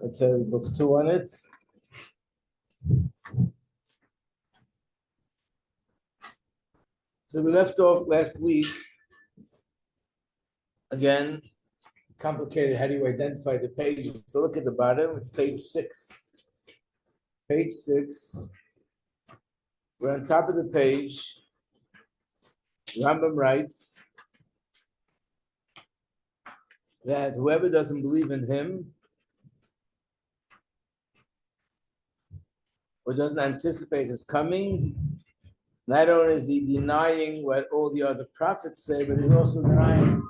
It says book 2 on it. So we left off last week. Again, complicated. How do you identify the pages? So look at the bottom. It's page 6. Page 6. We're on top of the page. Rambam writes that whoever doesn't believe in him or doesn't anticipate his coming, not only is he denying what all the other prophets say, but he's also denying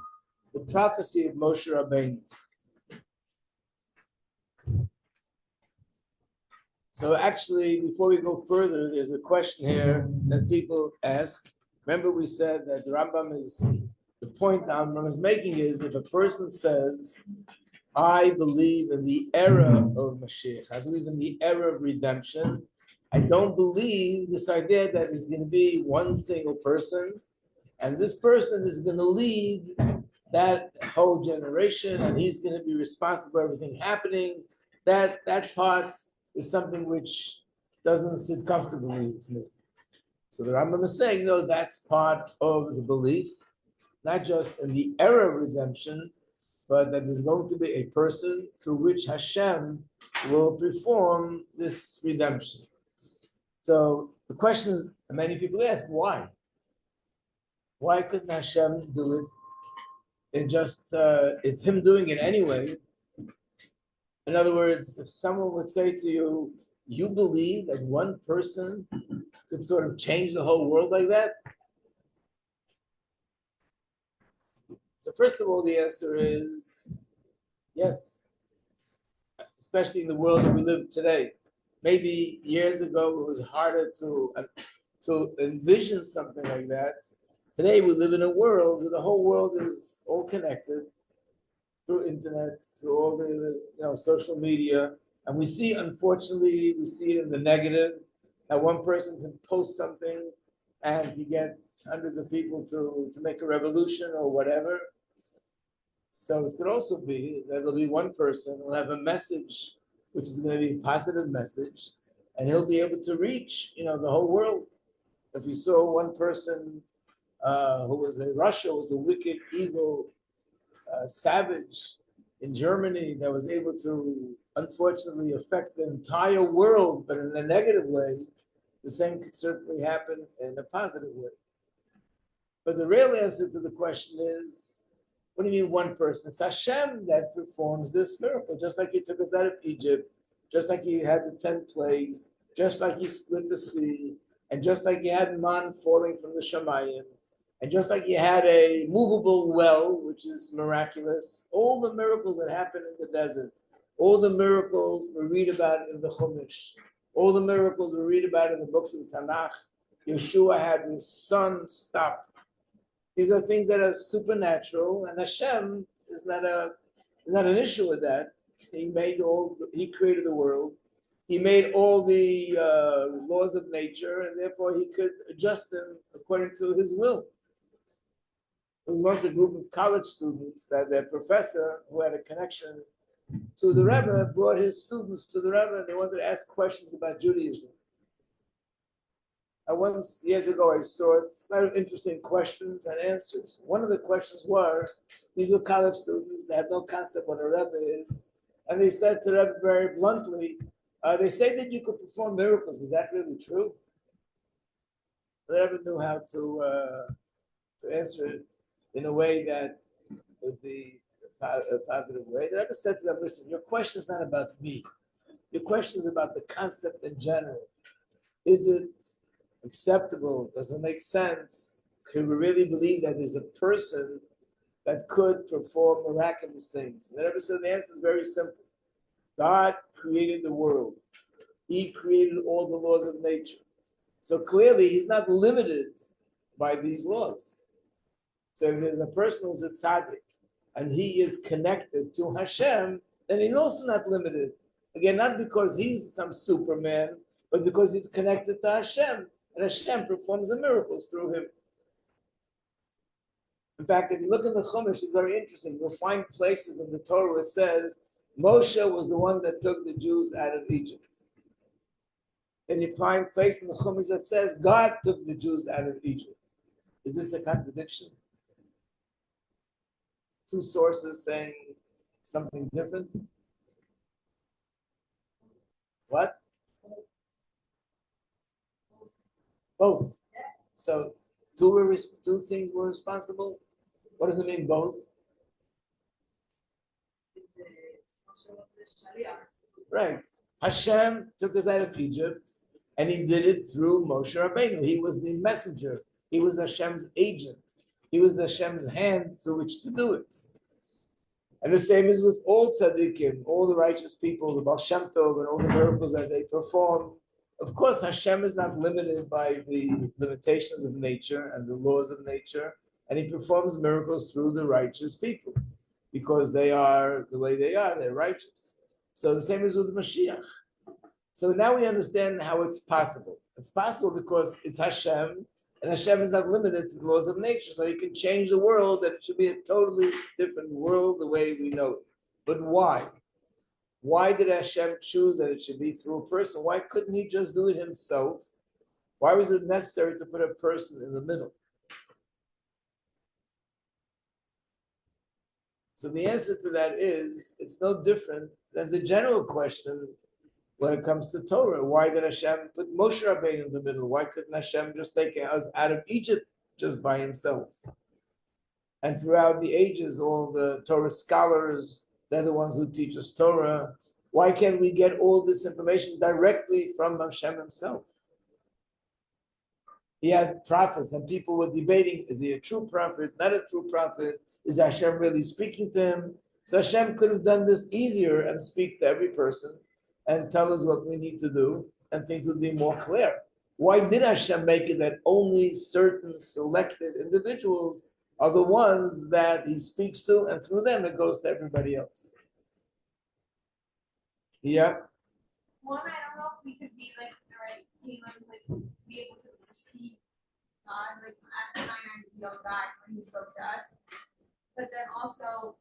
the prophecy of Moshe Rabbeinu. So actually, before we go further, there's a question here that people ask. Remember we said that the Rambam is, the point that Rambam is making is if a person says, I believe in the era of Moshiach, I believe in the era of redemption, I don't believe this idea that there's going to be one single person, and this person is going to lead that whole generation, and he's going to be responsible for everything happening. That part is something which doesn't sit comfortably with me. So the Rambam is saying, no, that's part of the belief, not just in the era of redemption, but that there's going to be a person through which Hashem will perform this redemption. So the question is, many people ask, why? Why couldn't Hashem do it? It's him doing it anyway. In other words, if someone would say to you, you believe that one person could sort of change the whole world like that? So first of all, the answer is yes, especially in the world that we live today. Maybe years ago it was harder to envision something like that. Today we live in a world where the whole world is all connected through internet, through all the social media, and we see, unfortunately, we see it in the negative. That one person can post something and you get hundreds of people to make a revolution or whatever. So it could also be that there'll be one person who will have a message which is going to be a positive message, and he'll be able to reach the whole world. If you saw one person who was Russia was a wicked, evil, savage in Germany that was able to unfortunately affect the entire world, but in a negative way, the same could certainly happen in a positive way. But the real answer to the question is, what do you mean one person? It's Hashem that performs this miracle, just like he took us out of Egypt, just like he had the 10 plagues, just like he split the sea, and just like he had man falling from the Shamayim, and just like he had a movable well, which is miraculous, all the miracles that happen in the desert, all the miracles we read about in the Chumash, all the miracles we read about in the books of Tanakh, Yeshua had his sun stop. These are things that are supernatural, and Hashem is not an issue with that. He created the world. He made all the laws of nature, and therefore he could adjust them according to his will. There was once a group of college students that their professor, who had a connection to the Rebbe, brought his students to the Rebbe, and they wanted to ask questions about Judaism. Once, years ago, I saw a lot of interesting questions and answers. One of the questions were, these were college students, they had no concept what a Rebbe is, and they said to the Rebbe very bluntly, they say that you could perform miracles. Is that really true? The Rebbe knew how to answer it in a way that would be a positive way. The Rebbe said to them, listen, your question is not about me. Your question is about the concept in general. Is it acceptable? Does it make sense? Can we really believe that there's a person that could perform miraculous things? And the Rebbe said the answer is very simple. God created the world. He created all the laws of nature. So clearly he's not limited by these laws. So if there's a person who's a tzaddik and he is connected to Hashem, then he's also not limited. Again, not because he's some Superman, but because he's connected to Hashem. And Hashem performs the miracles through him. In fact, if you look in the Chumash, it's very interesting. You'll find places in the Torah where it says Moshe was the one that took the Jews out of Egypt. And you find place in the Chumash that says God took the Jews out of Egypt. Is this a contradiction? Two sources saying something different? What? Both. So two things were responsible? What does it mean, both? Right. Hashem took us out of Egypt, and he did it through Moshe Rabbeinu. He was the messenger. He was Hashem's agent. He was Hashem's hand through which to do it. And the same is with all tzaddikim, all the righteous people, the Baal Shem Tov, and all the miracles that they perform. Of course, Hashem is not limited by the limitations of nature and the laws of nature, and he performs miracles through the righteous people because they are the way they are, they're righteous. So the same is with Moshiach. So now we understand how it's possible. It's possible because it's Hashem, and Hashem is not limited to the laws of nature. So he can change the world, and it should be a totally different world the way we know it. But why? Why did Hashem choose that it should be through a person? Why couldn't he just do it himself? Why was it necessary to put a person in the middle? So the answer to that is, it's no different than the general question when it comes to Torah. Why did Hashem put Moshe Rabbeinu in the middle? Why couldn't Hashem just take us out of Egypt just by himself? And throughout the ages, all the Torah scholars, they're the ones who teach us Torah. Why can't we get all this information directly from Hashem himself? He had prophets, and people were debating, is he a true prophet, not a true prophet? Is Hashem really speaking to him? So Hashem could have done this easier and speak to every person and tell us what we need to do, and things would be more clear. Why did Hashem make it that only certain selected individuals are the ones that he speaks to, and through them it goes to everybody else? Yeah? One, I don't know if we could be like, all right, like be able to perceive God, like at the time I feel God when he spoke to us. But then also,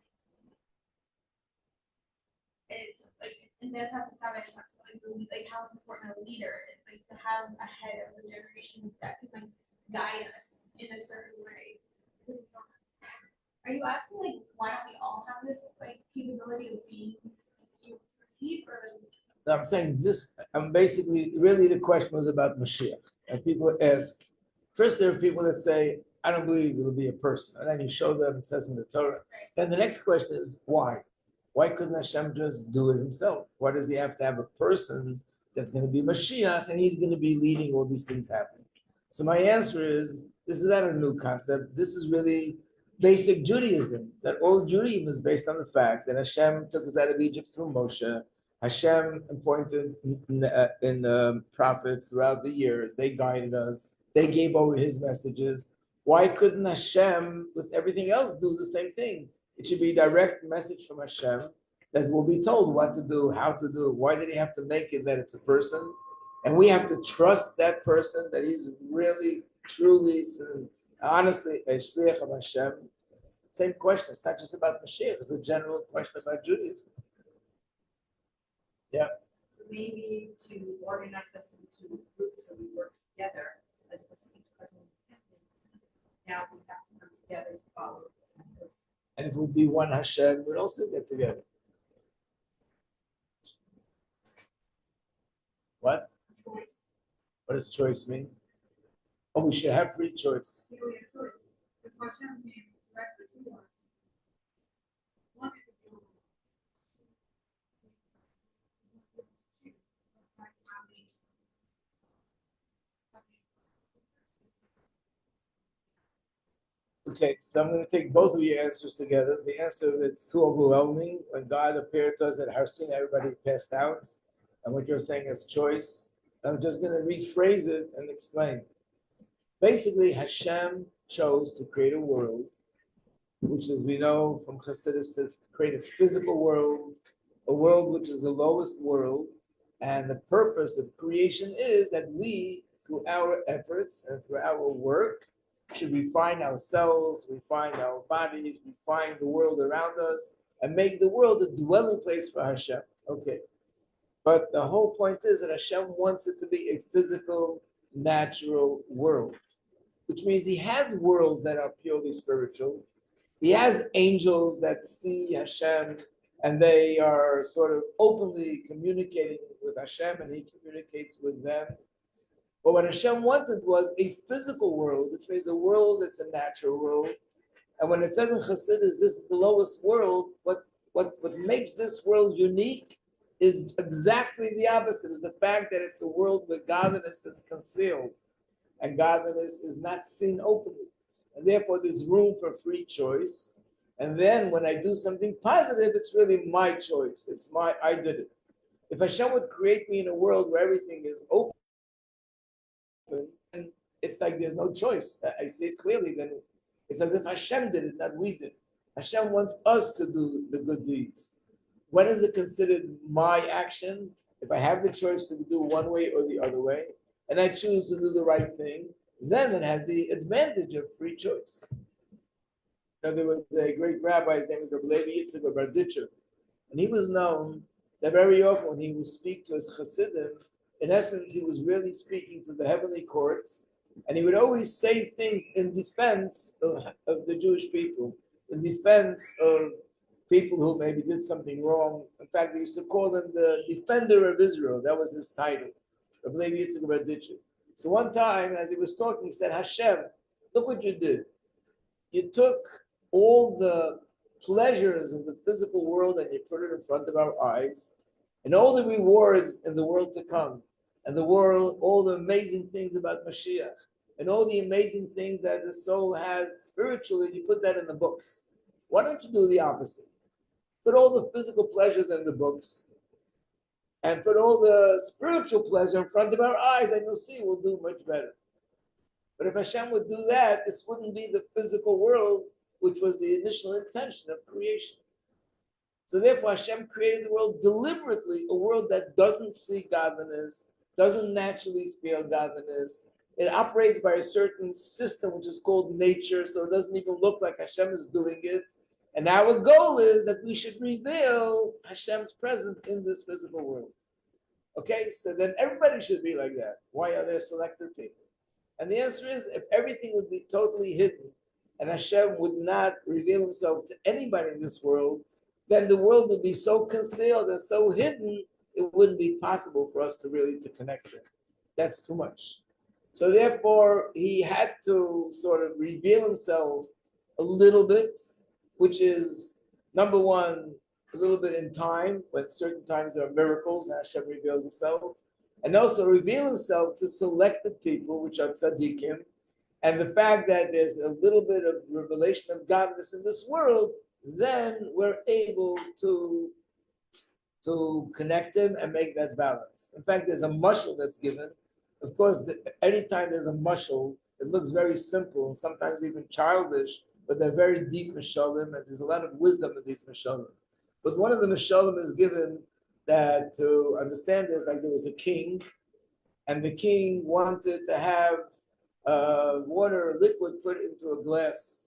it's like, and that's how the time I talked about, like how important a leader is, like to have a head of the generation that can like guide us in a certain way. Are you asking like why don't we all have this like capability of being able to perceive, or like? I'm saying this, I'm basically, really the question was about Moshiach. And people ask, first there are people that say, I don't believe it'll be a person. And then you show them, it says in the Torah. Right. Then the next question is, why? Why couldn't Hashem just do it himself? Why does he have to have a person that's going to be Mashiach, and he's going to be leading all these things happening? So my answer is, this is not a new concept. This is really basic Judaism, that all Judaism is based on the fact that Hashem took us out of Egypt through Moshe. Hashem appointed in prophets throughout the years. They guided us. They gave over his messages. Why couldn't Hashem, with everything else, do the same thing? It should be a direct message from Hashem that will be told what to do, how to do. Why did he have to make it that it's a person? And we have to trust that person, that he's really, truly, honestly, a shliach of Hashem. Same question. It's not just about Mashiach. It's a general question about Judaism. Yeah. Maybe to organize us into groups so we work together as opposed to each person. Now we have to come together to follow. And if it would be one Hashem, we'd also get together. What? Choice. What does choice mean? Oh, we should have free choice. We have choice. The question came directly to us. One is Okay, so I'm going to take both of your answers together. The answer that's too overwhelming. When God appeared to us at Har Sinai, everybody passed out. And what you're saying is choice. I'm just going to rephrase it and explain. Basically, Hashem chose to create a world, which, as we know from Chassidus, to create a physical world, a world which is the lowest world. And the purpose of creation is that we, through our efforts and through our work, should refine ourselves, refine our bodies, refine the world around us, and make the world a dwelling place for Hashem. Okay. But the whole point is that Hashem wants it to be a physical, natural world, which means he has worlds that are purely spiritual. He has angels that see Hashem and they are sort of openly communicating with Hashem and he communicates with them. But what Hashem wanted was a physical world, which means a world that's a natural world. And when it says in Chassidus, this is the lowest world, what makes this world unique is exactly the opposite, is the fact that it's a world where godliness is concealed and godliness is not seen openly. And therefore there's room for free choice. And then when I do something positive, it's really my choice. I did it. If Hashem would create me in a world where everything is open, and it's like there's no choice. I see it clearly, then it's as if Hashem did it, not we did. Hashem wants us to do the good deeds. When is it considered my action? If I have the choice to do one way or the other way, and I choose to do the right thing, then it has the advantage of free choice. Now, there was a great rabbi, his name was Rabbi Majeski, and he was known that very often when he would speak to his Chassidim, in essence, he was really speaking to the heavenly courts, and he would always say things in defense of the Jewish people, in defense of people who maybe did something wrong. In fact, they used to call him the defender of Israel. That was his title. So one time, as he was talking, he said, Hashem, look what you did. You took all the pleasures of the physical world and you put it in front of our eyes, and all the rewards in the world to come, and the world, all the amazing things about Moshiach, and all the amazing things that the soul has spiritually, you put that in the books. Why don't you do the opposite? Put all the physical pleasures in the books, and put all the spiritual pleasure in front of our eyes, and you'll see we'll do much better. But if Hashem would do that, this wouldn't be the physical world, which was the initial intention of creation. So therefore, Hashem created the world deliberately, a world that doesn't see godliness, doesn't naturally feel godliness. It operates by a certain system, which is called nature, so it doesn't even look like Hashem is doing it. And our goal is that we should reveal Hashem's presence in this physical world. Okay, so then everybody should be like that. Why are there selected people? And the answer is, if everything would be totally hidden, and Hashem would not reveal himself to anybody in this world, then the world would be so concealed and so hidden, it wouldn't be possible for us to really connect it. That's too much. So therefore, he had to sort of reveal himself a little bit, which is, number one, a little bit in time, when certain times there are miracles, Hashem reveals himself, and also reveal himself to selected people, which are tzaddikim, and the fact that there's a little bit of revelation of godliness in this world, then we're able to connect him and make that balance. In fact, there's a mashal that's given. Of course, anytime there's a mashal, it looks very simple and sometimes even childish, but they're very deep mashalim, and there's a lot of wisdom in these mashalim. But one of the mashalim is given that to understand this, like there was a king, and the king wanted to have water or liquid put into a glass.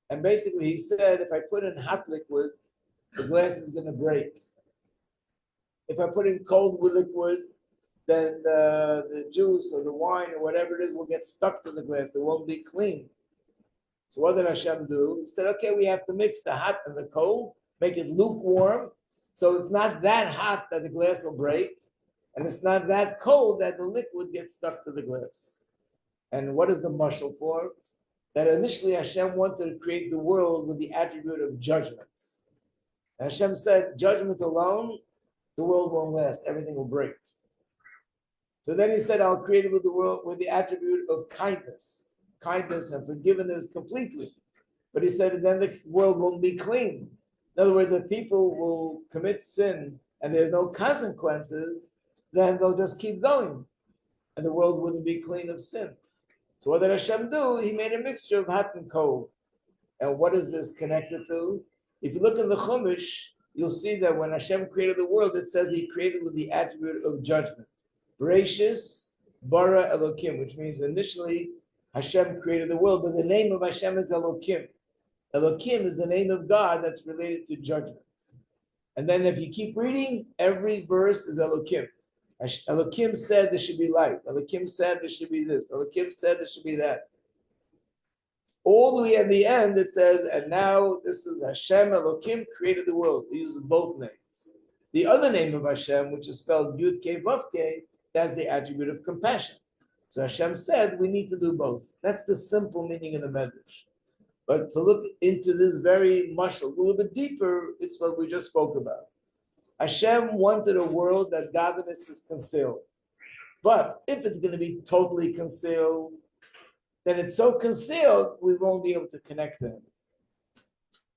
And basically he said, if I put in hot liquid, the glass is going to break. If I put in cold liquid, then the juice or the wine or whatever it is will get stuck to the glass. It won't be clean. So what did Hashem do? He said, okay, we have to mix the hot and the cold, make it lukewarm, so it's not that hot that the glass will break, and it's not that cold that the liquid gets stuck to the glass. And what is the mashal for? That initially Hashem wanted to create the world with the attribute of judgment. And Hashem said, judgment alone, the world won't last, everything will break. So then he said, I'll create it with the world with the attribute of kindness and forgiveness completely. But he said, then the world won't be clean. In other words, if people will commit sin and there's no consequences, then they'll just keep going. And the world wouldn't be clean of sin. So what did Hashem do? He made a mixture of hot and cold. And what is this connected to? If you look in the Chumash, you'll see that when Hashem created the world, it says he created with the attribute of judgment. Bereshis bara Elokim, which means initially Hashem created the world, but the name of Hashem is Elokim. Elokim is the name of God that's related to judgment. And then if you keep reading, every verse is Elokim. Elokim said there should be light. Elokim said there should be this. Elokim said there should be that. All the way at the end, it says, and now this is Hashem Elokim created the world. He uses both names. The other name of Hashem, which is spelled Yud Kei Vav Kei, that's the attribute of compassion. So Hashem said we need to do both. That's the simple meaning of the Medrash. But to look into this very much a little bit deeper, it's what we just spoke about. Hashem wanted a world that godliness is concealed. But if it's going to be totally concealed, then it's so concealed, we won't be able to connect to him.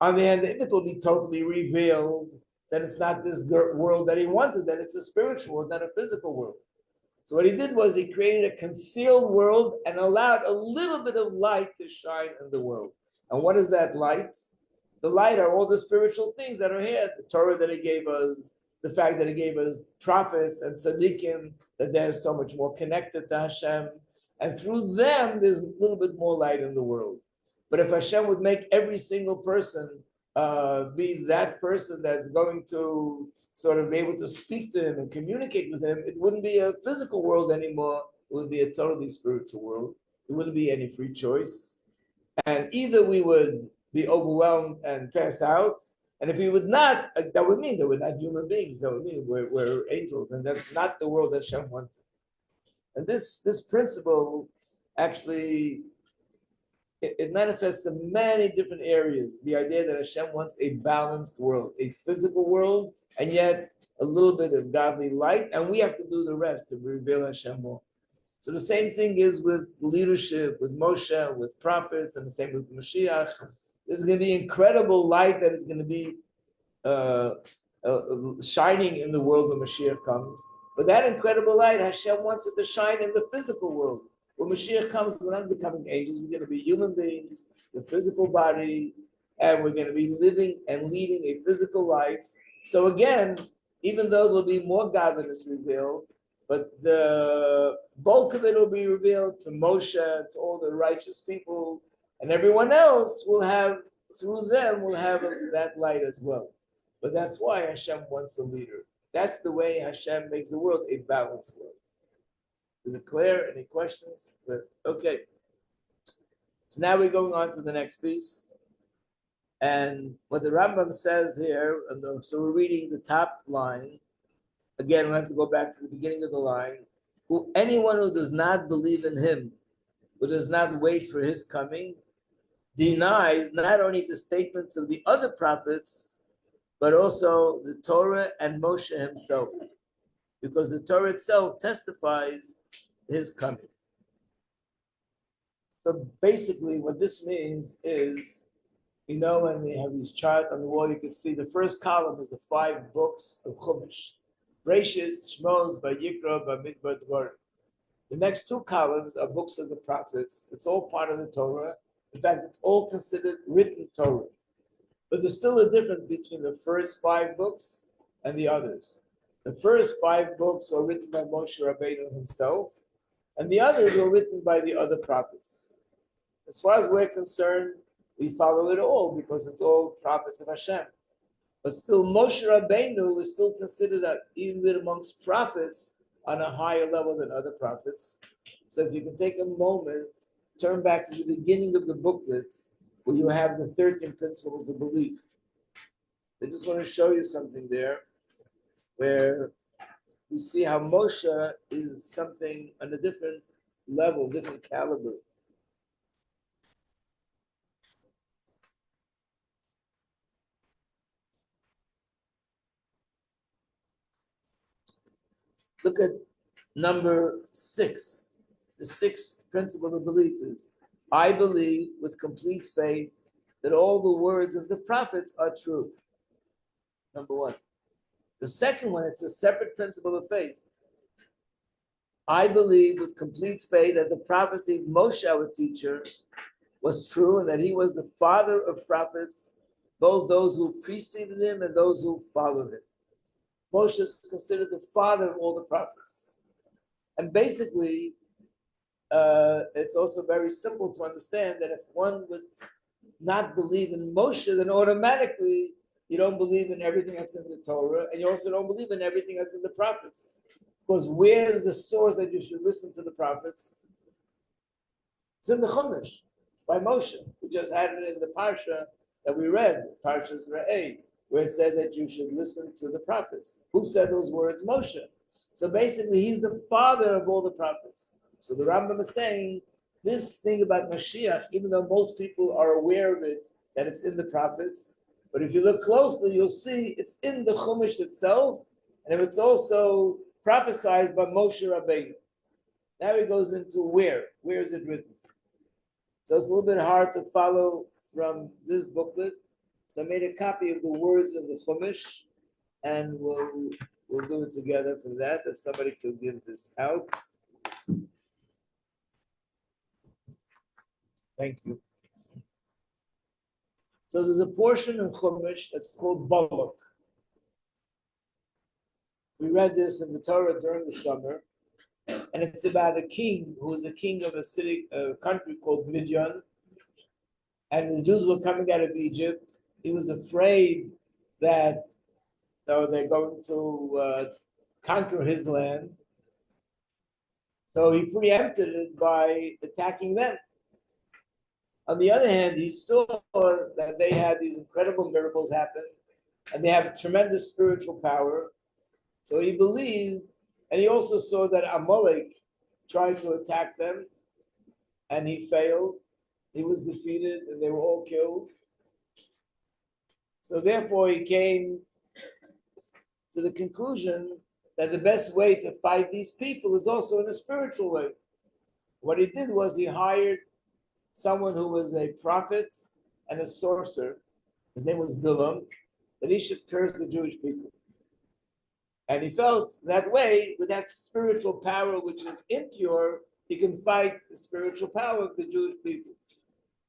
On the hand, if it will be totally revealed, then it's not this world that he wanted, then it's a spiritual world, not a physical world. So what he did was he created a concealed world and allowed a little bit of light to shine in the world. And what is that light? The light are all the spiritual things that are here. The Torah that he gave us, the fact that he gave us prophets and tzaddikim, that they're so much more connected to Hashem. And through them, there's a little bit more light in the world. But if Hashem would make every single person be that person that's going to sort of be able to speak to him and communicate with him, it wouldn't be a physical world anymore. It would be a totally spiritual world. There wouldn't be any free choice. And either we would be overwhelmed and pass out, and if we would not, that would mean that we're not human beings. That would mean we're angels, and that's not the world that Hashem wanted. And this principle actually it manifests in many different areas. The idea that Hashem wants a balanced world, a physical world, and yet a little bit of godly light, and we have to do the rest to reveal Hashem more. So the same thing is with leadership, with Moshe, with prophets, and the same with Moshiach. There's going to be incredible light that is going to be shining in the world when Mashiach comes. But that incredible light, Hashem wants it to shine in the physical world. When Mashiach comes, we're not becoming angels. We're going to be human beings, the physical body, and we're going to be living and leading a physical life. So again, even though there'll be more godliness revealed, but the bulk of it will be revealed to Moshe, to all the righteous people, and everyone else will have, through them, will have that light as well. But that's why Hashem wants a leader. That's the way Hashem makes the world a balanced world. Is it clear? Any questions? Okay. So now we're going on to the next piece. And what the Rambam says here, so we're reading the top line. Again, we'll have to go back to the beginning of the line. Anyone who does not believe in him, who does not wait for his coming, denies not only the statements of the other prophets, but also the Torah and Moshe himself. Because the Torah itself testifies his coming. So basically what this means is, you know, when we have these charts on the wall, you can see the first column is the 5 books of Chumash. Bereshis, Shmos, Vayikra, Bamidbar, Dvarim. The next 2 columns are books of the prophets. It's all part of the Torah. In fact, it's all considered written Torah. But there's still a difference between the first 5 books and the others. The first 5 books were written by Moshe Rabbeinu himself, and the others were written by the other prophets. As far as we're concerned, we follow it all because it's all prophets of Hashem. But still, Moshe Rabbeinu is still considered, even amongst prophets, on a higher level than other prophets. So if you can take a moment, turn back to the beginning of the booklet, where you have the 13 principles of belief. I just want to show you something there, where you see how Moshe is something on a different level, different caliber. Look at number 6. The 6th principle of belief is, I believe with complete faith that all the words of the prophets are true. Number 1. The second one, it's a separate principle of faith. I believe with complete faith that the prophecy of Moshe, our teacher, was true, and that he was the father of prophets, both those who preceded him and those who followed him. Moshe is considered the father of all the prophets. And basically, it's also very simple to understand that if one would not believe in Moshe, then automatically you don't believe in everything that's in the Torah, and you also don't believe in everything that's in the prophets. Because where's the source that you should listen to the prophets? It's in the Chumash by Moshe. We just had it in the Parsha that we read, Parsha's Re'eh, where it says that you should listen to the prophets. Who said those words? Moshe. So basically, he's the father of all the prophets. So the Rambam is saying this thing about Mashiach, even though most people are aware of it, that it's in the prophets, but if you look closely, you'll see it's in the Chumash itself, and it's also prophesied by Moshe Rabbeinu. Now he goes into where is it written? So it's a little bit hard to follow from this booklet. So I made a copy of the words in the Chumash, and we'll do it together for that. If somebody could give this out. Thank you. So there's a portion in Chumash that's called Balak. We read this in the Torah during the summer, and it's about a king who was the king of a country called Midian. And the Jews were coming out of Egypt. He was afraid that they're going to conquer his land. So he preempted it by attacking them. On the other hand, he saw that they had these incredible miracles happen, and they have tremendous spiritual power. So he believed, and he also saw that Amalek tried to attack them, and he failed. He was defeated, and they were all killed. So therefore, he came to the conclusion that the best way to fight these people is also in a spiritual way. What he did was he hired someone who was a prophet and a sorcerer. His name was Geulah, that he should curse the Jewish people. And he felt that way, with that spiritual power which is impure, he can fight the spiritual power of the Jewish people.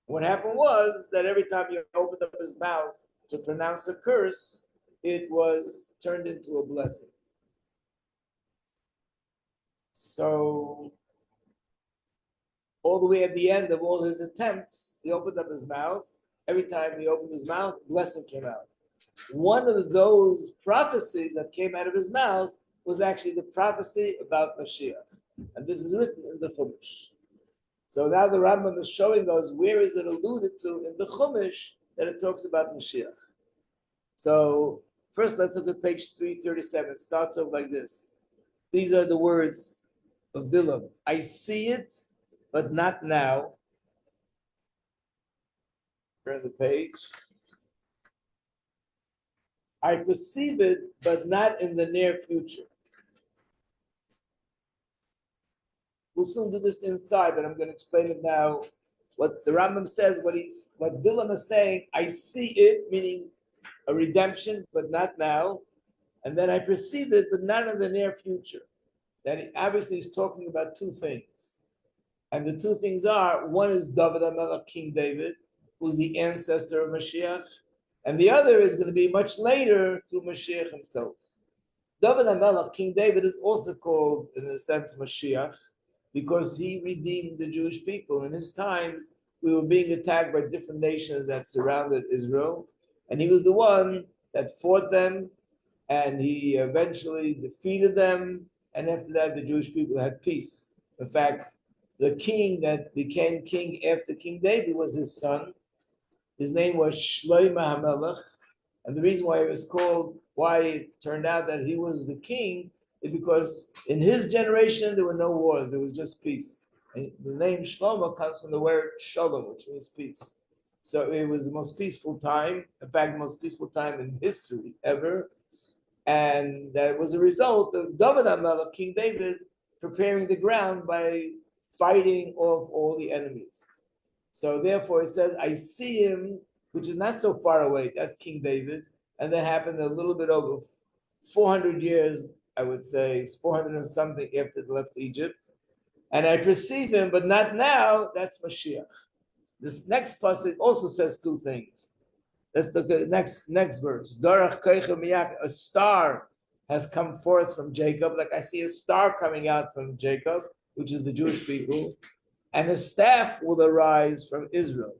What happened was that every time he opened up his mouth to pronounce a curse, it was turned into a blessing. So, all the way at the end of all his attempts, he opened up his mouth. Every time he opened his mouth, blessing came out. One of those prophecies that came out of his mouth was actually the prophecy about Moshiach. And this is written in the Chumash. So now the Rambam is showing us where is it alluded to in the Chumash that it talks about Moshiach. So first let's look at page 337. It starts off like this. These are the words of Bilam. I see it, but not now. Turn the page. I perceive it, but not in the near future. We'll soon do this inside, but I'm going to explain it now. What the Rambam says, what Bilam is saying, I see it, meaning a redemption, but not now. And then I perceive it, but not in the near future. That he obviously is talking about two things. And the two things are, one is David HaMelech, King David, who's the ancestor of Mashiach. And the other is going to be much later through Mashiach himself. David HaMelech, King David, is also called, in a sense, Mashiach, because he redeemed the Jewish people. In his times, we were being attacked by different nations that surrounded Israel. And he was the one that fought them, and he eventually defeated them. And after that, the Jewish people had peace. In fact, the king that became king after King David was his son. His name was Shlomo HaMelech. And the reason why it was called, why it turned out that he was the king, is because in his generation, there were no wars. There was just peace. And the name Shlomo comes from the word shalom, which means peace. So it was the most peaceful time. In fact, the most peaceful time in history ever. And that was a result of David HaMelech, King David, preparing the ground by fighting off all the enemies. So therefore it says, I see him, which is not so far away. That's King David. And that happened a little bit over 400 years, I would say. It's 400 and something after they left Egypt. And I perceive him, but not now. That's Mashiach. This next passage also says two things. Let's look at the next verse. A star has come forth from Jacob. Like I see a star coming out from Jacob, which is the Jewish people. And a staff will arise from Israel.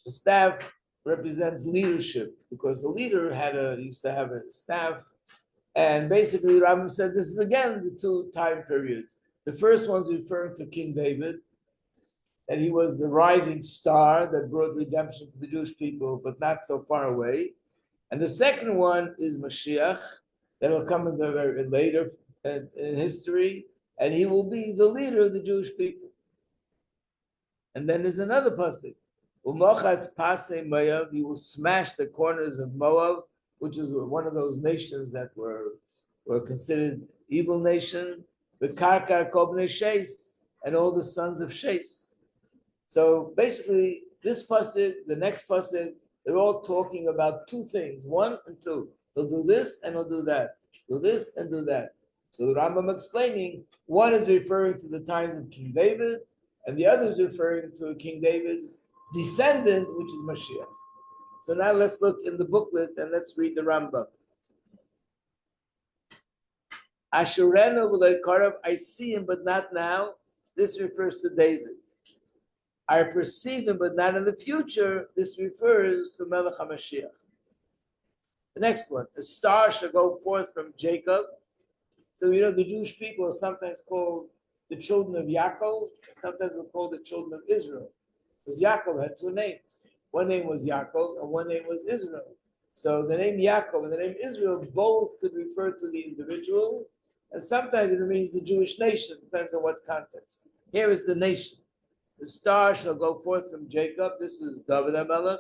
The staff represents leadership because the leader used to have a staff. And basically, Rambam says this is again the two time periods. The first one's referring to King David, that he was the rising star that brought redemption to the Jewish people, but not so far away. And the second one is Moshiach, that will come in the very later in history, and he will be the leader of the Jewish people. And then there's another pasuk. Umochatz pasei Moav, he will smash the corners of Moab, which is one of those nations that were considered evil nation. The Karkar kol bnei Shes, and all the sons of Shes. So basically, this pasuk, the next pasuk, they're all talking about two things, one and two. He'll do this and he'll do that. Do this and do that. So the Rambam explaining, one is referring to the times of King David, and the other is referring to King David's descendant, which is Mashiach. So now let's look in the booklet and let's read the Rambam. Ashurenu v'lo karav, I see him but not now. This refers to David. I perceive him but not in the future. This refers to Melech HaMashiach. The next one, a star shall go forth from Jacob. So the Jewish people are sometimes called the children of Yaakov, sometimes we're called the children of Israel. Because Yaakov had two names. One name was Yaakov and one name was Israel. So the name Yaakov and the name Israel both could refer to the individual, and sometimes it means the Jewish nation, depends on what context. Here is the nation. The star shall go forth from Jacob. This is David HaMelech.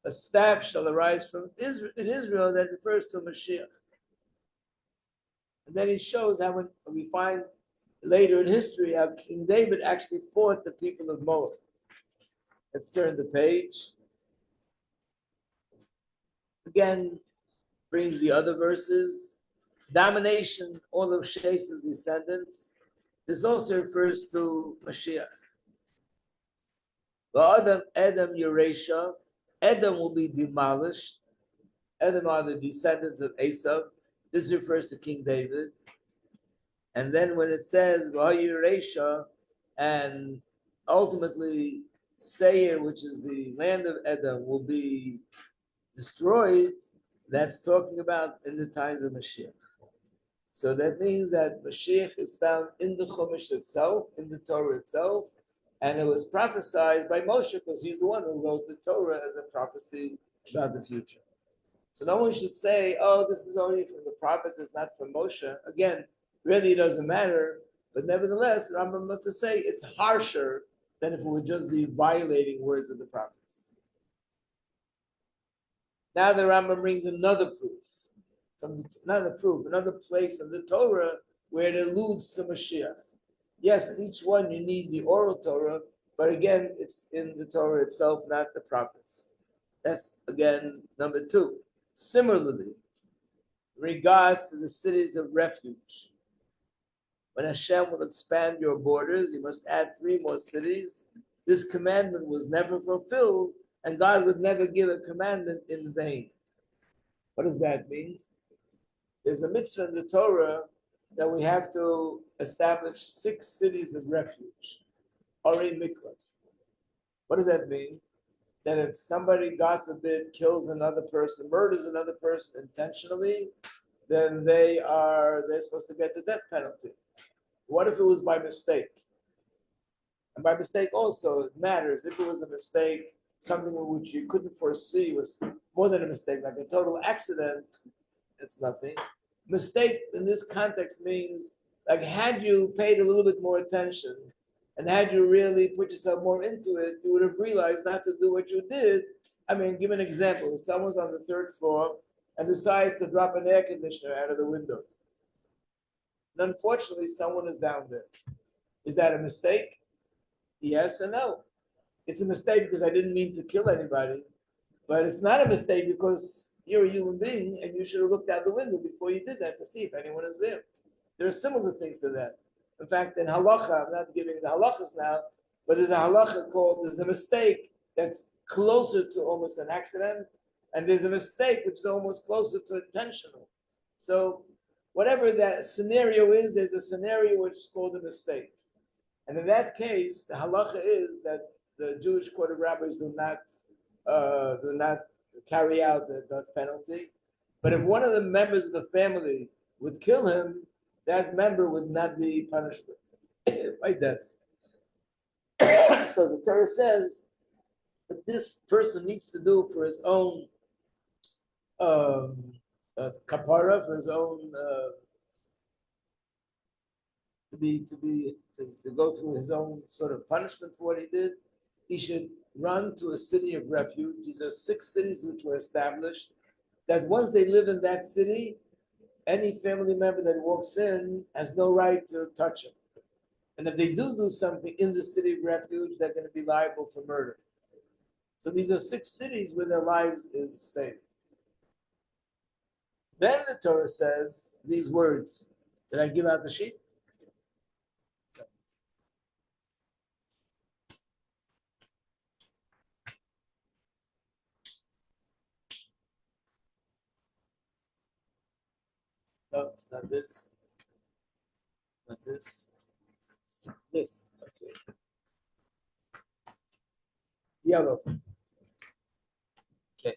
A staff shall arise from Israel that refers to Mashiach. And then he shows how when we find later in history how King David actually fought the people of Moab. Let's turn the page. Again, brings the other verses. Domination, all of Shes's descendants. This also refers to Mashiach. Edom Eurasia. Edom will be demolished. Edom are the descendants of Esau. This refers to King David. And then when it says Eurasia, and ultimately Seir, which is the land of Edom, will be destroyed, that's talking about in the times of Mashiach. So that means that Mashiach is found in the Chumash itself, in the Torah itself, and it was prophesied by Moshe because he's the one who wrote the Torah as a prophecy about the future. So no one should say, oh, this is only from the prophets, it's not from Moshe. Again, really it doesn't matter, but nevertheless, Rambam wants to say it's harsher than if it would just be violating words of the prophets. Now the Rambam brings another proof, another place in the Torah where it alludes to Mashiach. Yes, in each one you need the oral Torah, but again, it's in the Torah itself, not the prophets. That's again number two. Similarly, in regards to the cities of refuge, when Hashem will expand your borders, you must add 3 more cities. This commandment was never fulfilled, and God would never give a commandment in vain. What does that mean? There's a mitzvah in the Torah that we have to establish 6 cities of refuge, Ori Miklat. What does that mean? That if somebody, God forbid, kills another person, murders another person intentionally, then they're supposed to get the death penalty. What if it was by mistake? And by mistake also, it matters. If it was a mistake, something which you couldn't foresee was more than a mistake, like a total accident, it's nothing. Mistake in this context means, like, had you paid a little bit more attention and had you really put yourself more into it, you would have realized not to do what you did. I mean, give an example. If someone's on the 3rd floor and decides to drop an air conditioner out of the window, and unfortunately, someone is down there. Is that a mistake? Yes and no. It's a mistake because I didn't mean to kill anybody, but it's not a mistake because you're a human being and you should have looked out the window before you did that to see if anyone is there. There are similar things to that. In fact, in halacha, I'm not giving the halachas now, but there's a halacha called, there's a mistake that's closer to almost an accident, and there's a mistake which is almost closer to intentional. So whatever that scenario is, there's a scenario which is called a mistake. And in that case, the halacha is that the Jewish court of rabbis do not do not carry out the death penalty. But if one of the members of the family would kill him, that member would not be punished by death. So the Torah says that this person needs to do for his own kapara, for his own to go through his own sort of punishment for what he did. He should run to a city of refuge. These are 6 cities which were established. That once they live in that city, any family member that walks in has no right to touch him. And if they do something in the city of refuge, they're going to be liable for murder. So these are 6 cities where their lives is safe. Then the Torah says these words. Did I give out the sheet? No, it's not this. Not this. It's not this. Okay. Yellow. Okay.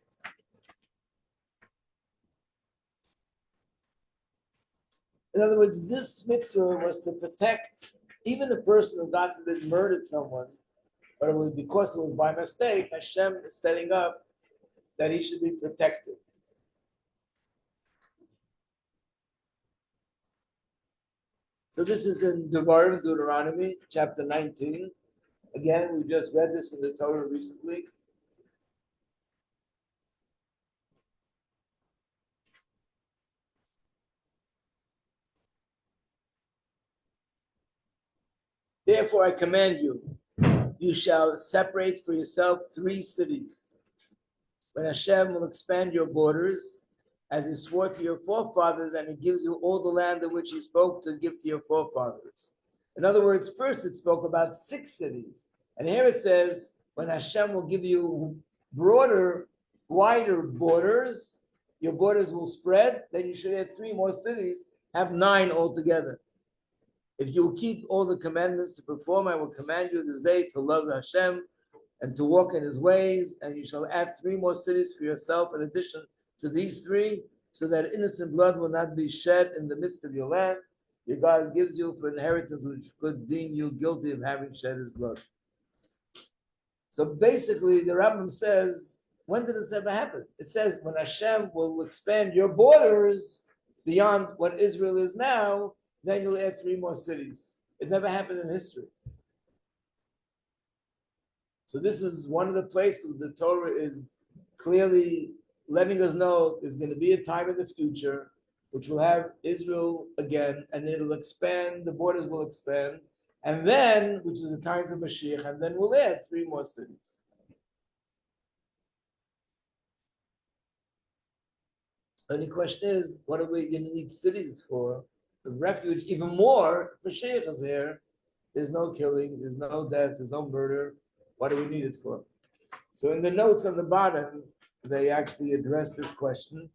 In other words, this mitzvah was to protect even a person who, God forbid, murdered someone, but it was because it was by mistake. Hashem is setting up that he should be protected. So this is in Devarim, Deuteronomy, chapter 19. Again, we just read this in the Torah recently. Therefore, I command you, you shall separate for yourself 3 cities. When Hashem will expand your borders, as he swore to your forefathers, and he gives you all the land of which he spoke to give to your forefathers. In other words, first it spoke about 6 cities. And here it says, when Hashem will give you broader, wider borders, your borders will spread, then you should have 3 more cities, have 9 altogether. If you will keep all the commandments to perform, I will command you this day to love Hashem and to walk in his ways, and you shall add 3 more cities for yourself in addition to these 3, so that innocent blood will not be shed in the midst of your land. Your God gives you for inheritance, which could deem you guilty of having shed his blood. So basically, the Rambam says, when did this ever happen? It says, when Hashem will expand your borders beyond what Israel is now, then you'll add 3 more cities. It never happened in history. So this is one of the places the Torah is clearly letting us know there's going to be a time in the future which will have Israel again, and it'll expand, the borders will expand, and then, which is the times of Moshiach, and then we'll add 3 more cities. Only question is, what are we going to need cities for? The refuge, even more, Moshiach is here. There's no killing, there's no death, there's no murder. What do we need it for? So in the notes on the bottom, they actually address this question,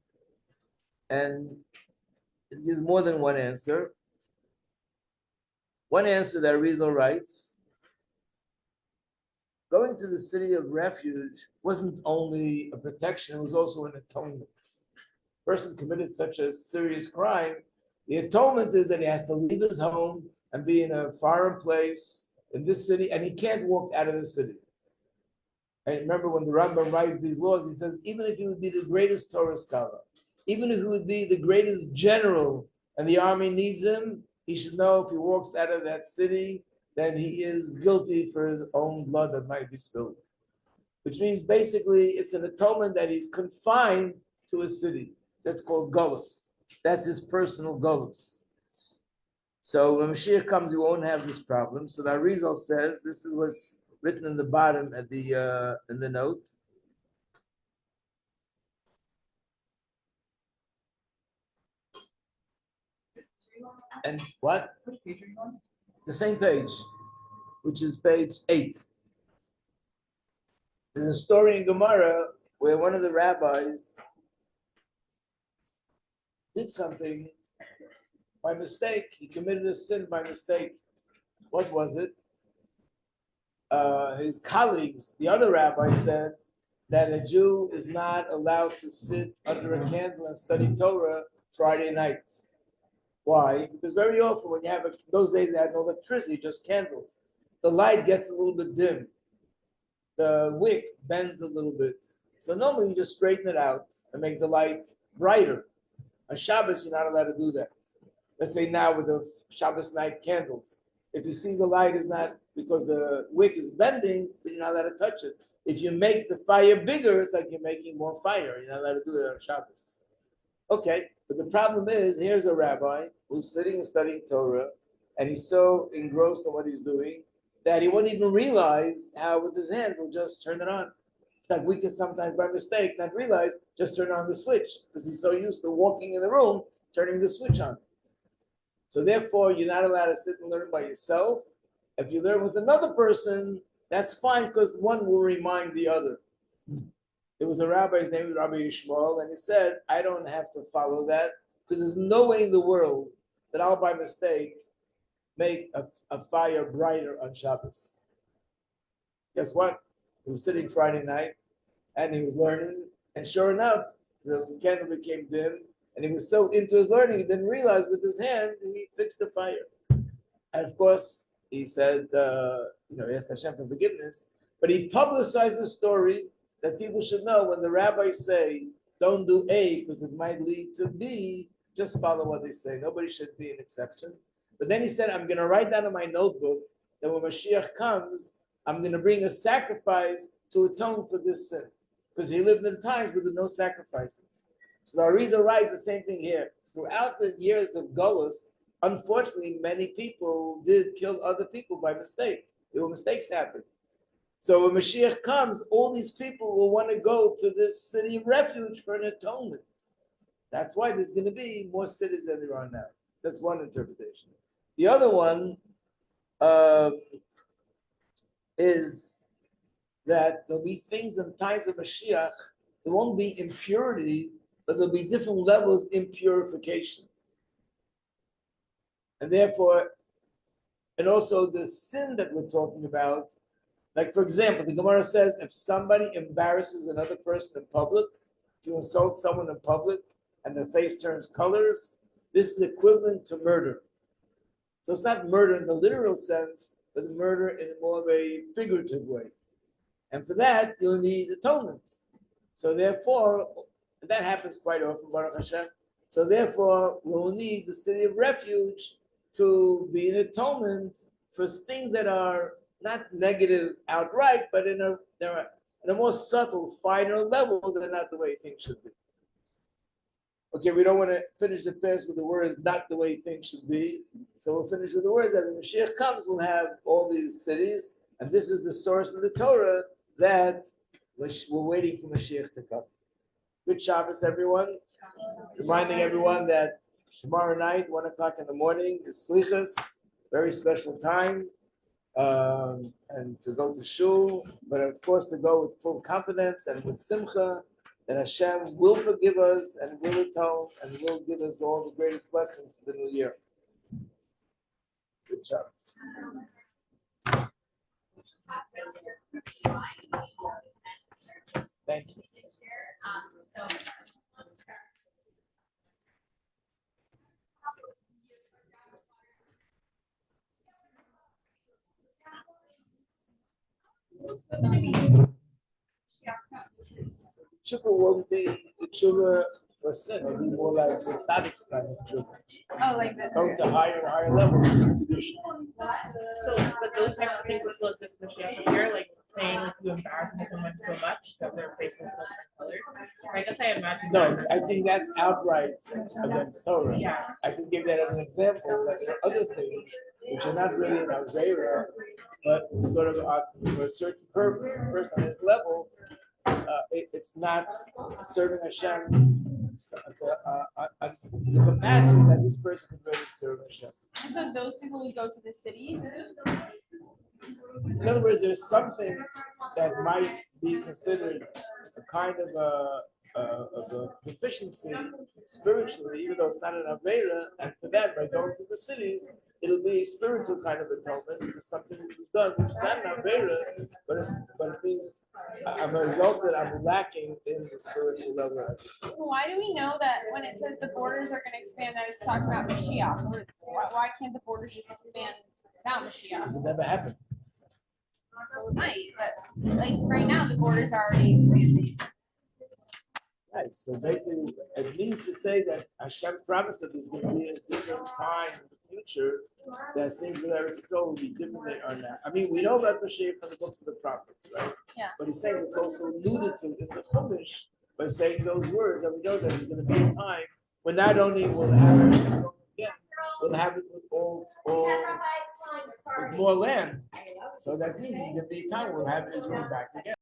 and it gives more than one answer. One answer that Rizal writes, going to the city of refuge wasn't only a protection, it was also an atonement. A person committed such a serious crime, the atonement is that he has to leave his home and be in a foreign place in this city, and he can't walk out of the city. And remember, when the Rambam writes these laws, he says, even if he would be the greatest Torah scholar, even if he would be the greatest general and the army needs him, he should know if he walks out of that city, then he is guilty for his own blood that might be spilled. Which means basically it's an atonement that he's confined to a city. That's called Geulah. That's his personal Geulah. So when Mashiach comes, you won't have this problem. So the Arizal says, this is what's written in the bottom at the in the note. And what? Which page are you on? The same page, which is page 8. There's a story in Gemara where one of the rabbis did something by mistake. He committed a sin by mistake. What was it? His colleagues, the other rabbi, said, that a Jew is not allowed to sit under a candle and study Torah Friday night. Why? Because very often when you have those days they had no electricity, just candles. The light gets a little bit dim. The wick bends a little bit. So normally you just straighten it out and make the light brighter. On Shabbos, you're not allowed to do that. Let's say now with the Shabbos night candles. If you see the light is not, because the wick is bending, then you're not allowed to touch it. If you make the fire bigger, it's like you're making more fire. You're not allowed to do it on Shabbos. Okay, but the problem is, here's a rabbi who's sitting and studying Torah, and he's so engrossed in what he's doing that he won't even realize how with his hands he'll just turn it on. It's like we can sometimes by mistake not realize, just turn on the switch, because he's so used to walking in the room, turning the switch on. So therefore, you're not allowed to sit and learn by yourself. If you learn with another person, that's fine, because one will remind the other. There was a rabbi, his name was Rabbi Yishmael, and he said, I don't have to follow that, because there's no way in the world that I'll by mistake make a fire brighter on Shabbos. Guess what? He was sitting Friday night, and he was learning, and sure enough, the candle became dim, and he was so into his learning, he didn't realize with his hand, he fixed the fire. And of course, he said, he asked Hashem for forgiveness, but he publicized the story that people should know when the rabbis say, don't do A because it might lead to B, just follow what they say. Nobody should be an exception. But then he said, I'm going to write down in my notebook that when Moshiach comes, I'm going to bring a sacrifice to atone for this sin. Because he lived in times with no sacrifices. So the Arizal writes the same thing here. Throughout the years of Geulah, unfortunately, many people did kill other people by mistake. There were mistakes happened. So when Mashiach comes, all these people will want to go to this city of refuge for an atonement. That's why there's going to be more cities than there are now. That's one interpretation. The other one is that there'll be things in times of Mashiach, there won't be impurity, but there'll be different levels in purification. And therefore, and also the sin that we're talking about, like for example, the Gemara says, if somebody embarrasses another person in public, if you insult someone in public and their face turns colors, this is equivalent to murder. So it's not murder in the literal sense, but murder in more of a figurative way. And for that, you'll need atonement. So therefore, that happens quite often, Baruch Hashem. So therefore, we'll need the city of refuge to be an atonement for things that are not negative outright, but they're in a more subtle, finer level than not the way things should be. Okay, we don't want to finish the fast with the words "not the way things should be," so we'll finish with the words that when Mashiach comes, we'll have all these cities, and this is the source of the Torah that we're waiting for Mashiach to come. Good Shabbos, everyone. Reminding everyone that tomorrow night, 1:00 in the morning, is Slichas, very special time, and to go to Shul, but of course to go with full confidence and with Simcha, that Hashem will forgive us and will atone and will give us all the greatest blessings for the new year. Good Shabbos. Thank you. Tshuva won't be the tshuva for sin. It'll be more like the tzaddik's kind of tshuva. Oh, like this. Going to higher and higher levels of tradition. So, but those types of things will still exist in Mashiach here, like saying like you embarrass someone so much that their face is still colored. I guess I imagine. No, I think that's outright against Torah. Yeah. I can give that as an example, but there are other things which are not really in Avera, but sort of for a certain person on this level, it's not serving Hashem to the capacity that this person can really serve Hashem. And so those people would go to the cities. In other words, there's something that might be considered a kind of a deficiency spiritually, even though it's not an Avera, and for that, by going to the cities, it'll be a spiritual kind of atonement for something which was done, which is not an avera, but it means I'm a result that I'm lacking in the spiritual level. Why do we know that when it says the borders are going to expand, that it's talking about Mashiach? Why can't the borders just expand without Mashiach? Because it never happened. So it might, but like right now, the borders are already expanding. Right. So basically, it means to say that Hashem promised that there's going to be a different time in the future that things with Eretz Yisrael will be different than they are now. I mean, we know about Moshiach from the books of the prophets, right? Yeah. But he's saying it's also alluded to in the Chumash by saying those words, and we know that there's going to be a time when not only will have Eretz Yisrael again, we'll have it with with more land. So that means there's going to be a time we'll have Israel back again.